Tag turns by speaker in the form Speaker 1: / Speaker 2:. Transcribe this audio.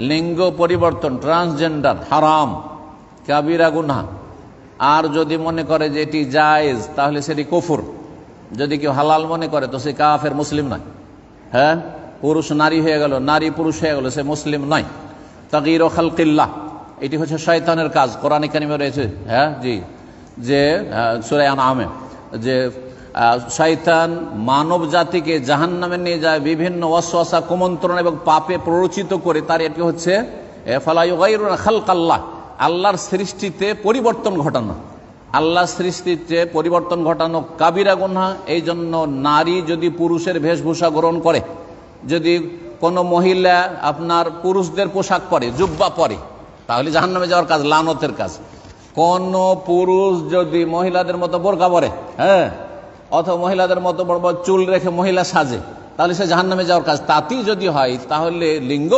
Speaker 1: লিঙ্গ পরিবর্তন, ট্রান্সজেন্ডার হারাম, কাবিরা গুনাহ। আর যদি মনে করে যে এটি জায়েজ তাহলে সেটি কুফর। যদি কেউ হালাল মনে করে তো সে কাফের, মুসলিম নয়। হ্যাঁ, পুরুষ নারী হয়ে গেল, নারী পুরুষ হয়ে গেল, সে মুসলিম নয়। তাগয়ীর খালকিল্লাহ, এটি হচ্ছে শয়তানের কাজ। কোরআনে কারিমে রয়েছে, হ্যাঁ জি, যে সূরা আনআমে যে শয়তান মানব জাতিকে জাহান্নামে নিয়ে যায় বিভিন্ন ওয়াসওয়াসা, কুমন্ত্রণা এবং পাপে প্ররোচিত করে। তার এটি হচ্ছে ফালা ইউগাইরুনা খালকাল্লাহ, আল্লাহর সৃষ্টিতে পরিবর্তন ঘটানো, আল্লাহর সৃষ্টিতে পরিবর্তন ঘটানো কাবিরা গুনাহ। এই জন্য নারী যদি পুরুষের বেশভূষা গ্রহণ করে, যদি কোনো মহিলা আপনার পুরুষদের পোশাক পরে, জুব্বা পরে, তাহলে জাহান্নামে যাওয়ার কাজ, লানতের কাজ। কোন পুরুষ যদি মহিলাদের মতো বোরকা পরে, হ্যাঁ, অথবা মহিলাদের মতো বড় বড় চুল রেখে মহিলা সাজে, তাহলে সে জাহান্নামে যাওয়ার কাজ। তাতেই যদি হয় তাহলে লিঙ্গ